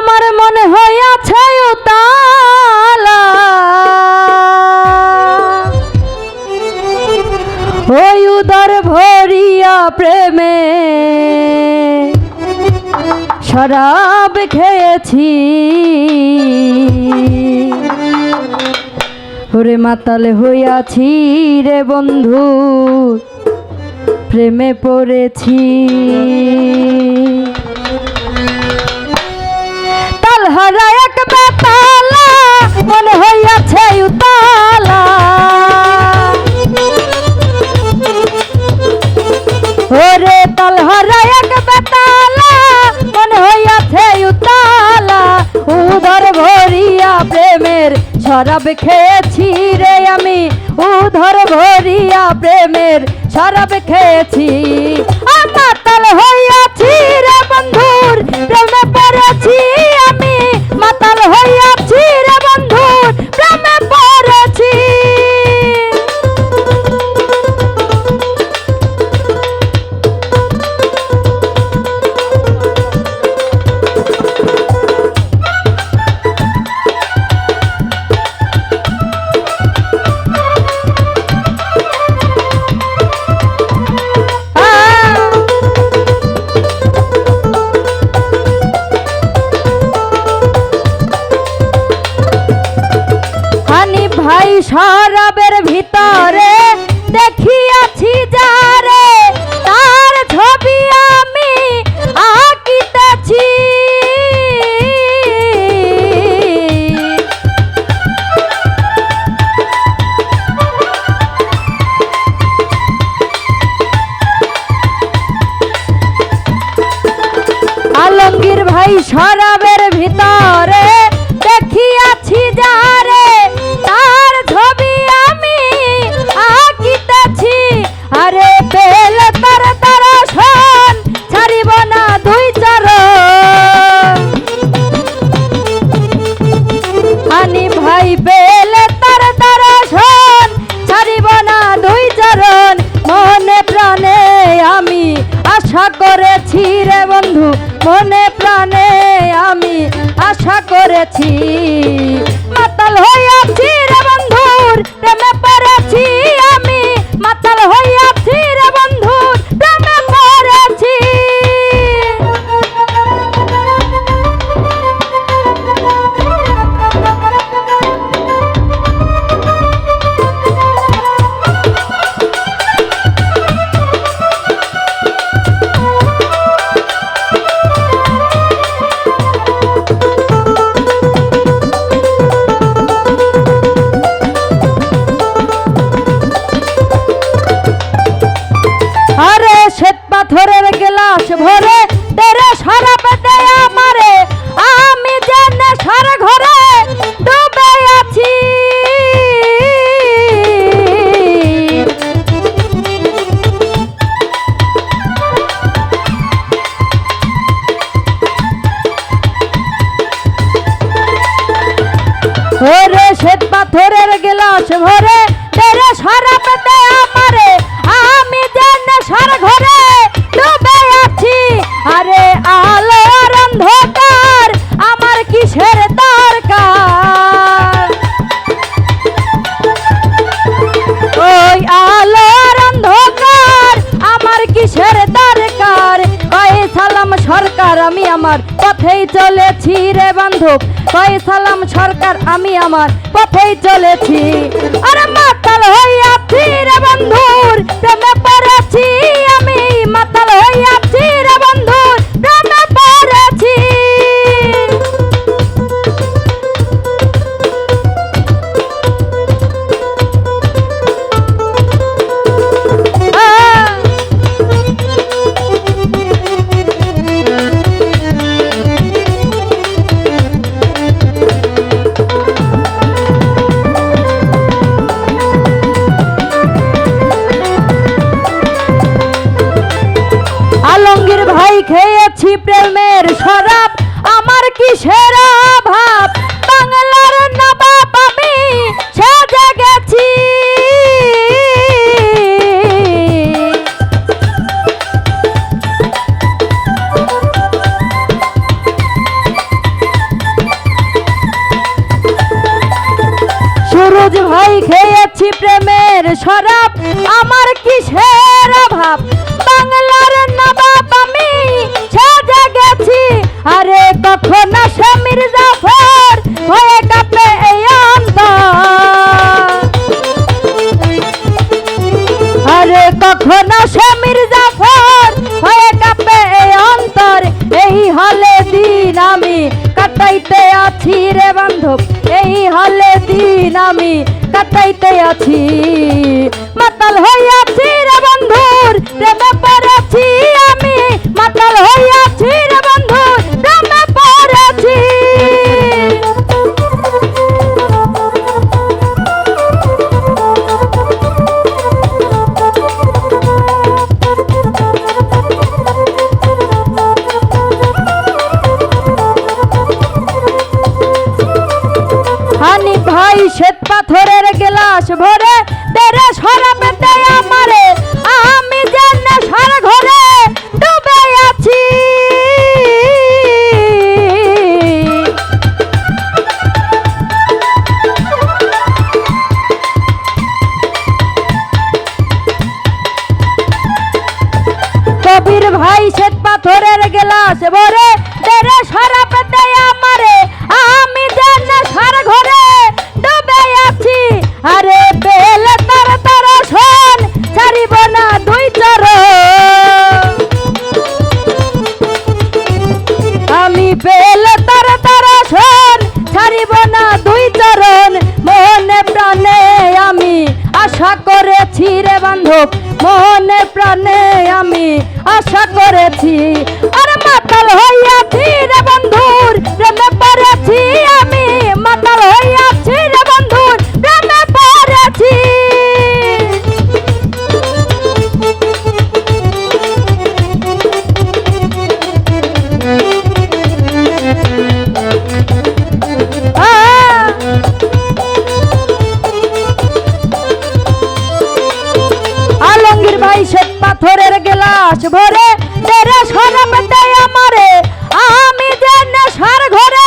আমার মনে হইয়াছে উতালা ওই উদর ভরিয়া প্রেমে শরাব খেয়েছি ওরে মাতাল হইয়াছি রে বন্ধু প্রেমে পড়েছি তালহারা এক বেতালা মনে হইয়াছে উতালা ওরে তালহারা এক বেতালা মনে হইয়াছে উতালা উদর ভরিয়া প্রেমের শরাব খেয়েছি রে আমি উদর ভরিয়া প্রেমের শরাব খেয়েছি মাতাল হইয়াছি রে বন্ধুর প্রেমে পড়েছি আমি মাতাল হইয়াছি রে বন্ধুর প্রেমে পড়েছি ভাই শরাবের ভিতরে দেখিয়াছি যারে তার ছবি আমি আঁকিতেছি আলমগীর ভাই শরাবের ভিতরে দেখিয়াছি যারে তার ছবি আমি আঁকিতেছি আরে পেল তার দর্শন ছাড়িব না দুই চরণ আনি ভাই পেল তার দর্শন ছাড়িব না দুই চরণ মনে প্রাণে আমি আশা করেছি রে বন্ধু মনে প্রাণে আমি আশা করেছি মাতাল হইয়াছি রে বন্ধুর প্রেমে পড়েছি আমি মাতাল হইয়াছি রে বন্ধুর প্রেমে পড়েছি পাথরের গ্লাস ভরে তেরে শরাব দেয় আমারে আমি যে নেশার ঘরে ডুবে আছি ওরে শ্বেত পাথরের গ্লাস ভরে তেরে শরাব দেয় আমারে আমি যে নেশার ঘরে ডুবে আছি আরে আলো আর অন্ধকার আমার কিসের দরকার ওই আলো আর অন্ধকার আমার কিসের দরকার কয়ে সালাম সরকার আমি আমার পথেই চলেছি রে বান্ধব কয়ে সালাম সরকার আমি আমার পথেই চলেছি আরে মাতাল হইয়াছি রে বন্ধুর প্রেমে পড়েছি আমি মাতাল হইয়াছি রে বন্ধুর প্রেমে পড়েছি খেয়েছি প্রেমের শরাব আমার কিসের অভাব বাংলার নবাব আমি সেজে গেছি ঘন সে মির্জাফর হয়ে কাঁপে এই অন্তর, এই হলে দিন আমি কাটাইতে আছি রে বান্ধব, এই হলে দিন আমি কাটাইতে আছি। মাতাল হইয়াছি রে বন্ধুর প্রেমে পড়েছি আমি, মাতাল হইয়াছি রে বন্ধুর প্রেমে পড়েছি। হানি ভাই শ্বেত পাথরের গেলাস ভরে তেরে শরাবে দেয় আমারে, আমি যে নেশার ঘরে ডুবে আছি। কবির ভাই শ্বেত পাথরের গেলাস ভরে তেরে শরাবে দেয় আমারে, আমি যে নেশার ঘরে ডুবে আছি। আরে বেল তার তার শোন ছাড়িব না দুই চরণ, আমি বেল তার তার শোন ছাড়িব না দুই চরণ। মনে প্রাণে আমি আশা করেছি রে বান্ধব, মনে প্রাণে আমি আশা করেছি। আরে মাতাল হইয়াছি রে বন্ধুর প্রেমে পড়েছি আমি, মাতাল হইয়াছি রে বন্ধুর প্রেমে পড়েছি। আলমগীর ভাই শ্বেত পাথরের গেলাস ভরে তেরে শরাব দেয় আমারে, আমি যে নেশার ঘরে